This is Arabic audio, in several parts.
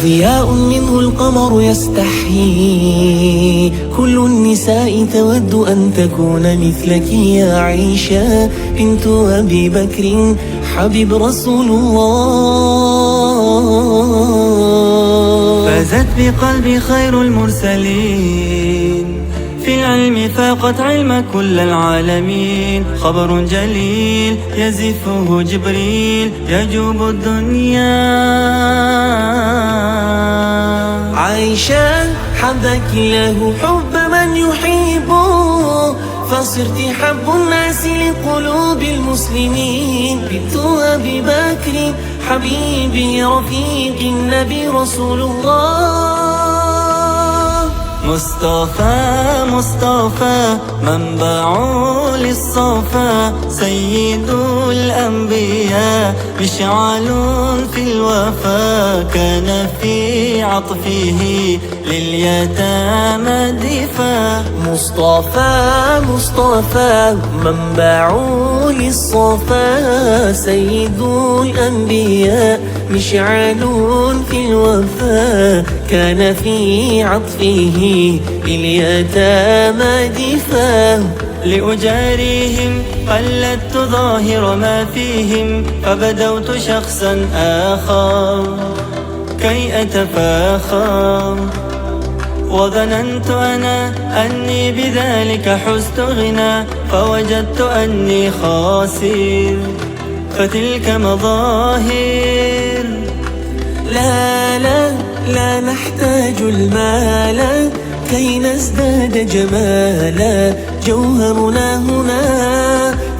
ضياء منه القمر يستحيي، كل النساء تود أن تكون مثلك يا عائشة بنت أبي بكر حبيب رسول الله. فازت بقلبي خير المرسلين، في العلم فاقت علم كل العالمين. خبر جليل يزفه جبريل يجوب الدنيا. عائشة حبك الله حب من يحبه، فصرت حب الناس لقلوب المسلمين. بنت أبي بكر حبيبي رفيق النبي رسول الله. مصطفى مصطفى منبع للصفا، سيد الأنبياء مشعل في الوفا. كان في عطفه لليتامى دفا. مصطفى مصطفى منبع للصفا، سيد الأنبياء مشعل في الوفا. كان في عطفه لليتامى دفا. لأجاريهم قلدت ظاهر ما فيهم، فبدوت شخصا آخر كي أتفاخر. وظننت أنا أني بذلك حزت غنى، فوجدت أني خاسر فتلك مظاهر. لا لا لا نحتاج المال كي نزداد جمالا، جوهرنا هنا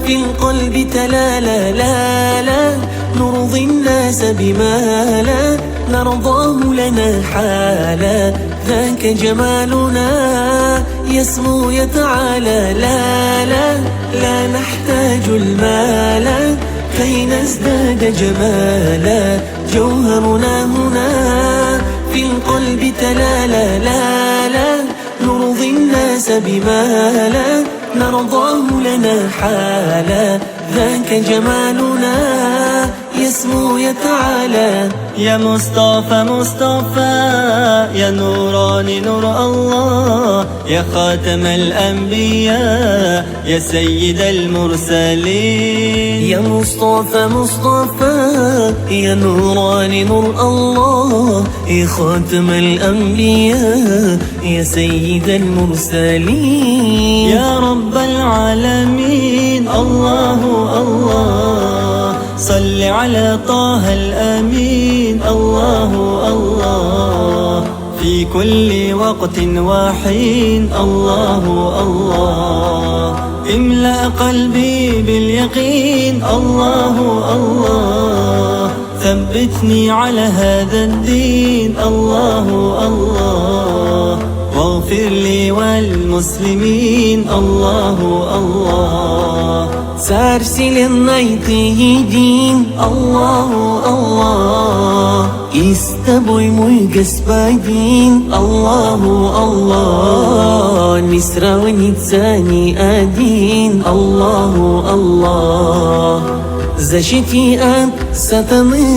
في القلب تلالا. لا لا نرضي الناس بما لا نرضاه لنا حالا، ذاك جمالنا يسمو يتعالى. لا لا لا نحتاج المال كي نزداد جمالا، جوهرنا هنا في القلب تلالا. لا لا نرضي الناس بما لا نرضاه لنا حالا، ذاك جمالنا يسمو يتعالى. يا مصطفى مصطفى يا نوراني نور الله، يا خاتم الأنبياء يا سيد المرسلين. يا مصطفى مصطفى يا نوراني نور الله، يا خاتم الأنبياء يا سيد المرسلين. يا رب العالمين الله الله، صل على طه الأمين الله الله. في كل وقت وحين الله الله، املأ قلبي باليقين الله الله. ثبتني على هذا الدين الله الله، واغفر لي والمسلمين الله الله. Sarsılın aytidin Allah Allah, İstaboy muy gaspadin Allah Allah. Nisra ve nitsani adin Allah Allah. Защити от сатаны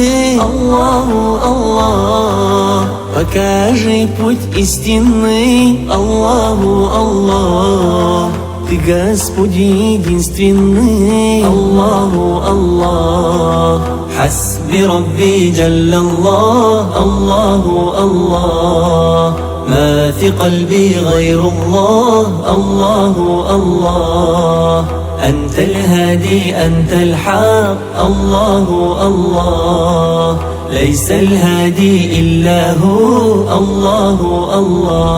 Allah Allah, покажи путь истинный Allah Allah. Ты, Господь, единственный Аллаху Аллах. حسبي ربي جل الله الله الله، ما في قلبي غير الله الله الله. أنت الهادي أنت الحق الله الله، ليس الهادي إلا هو الله الله.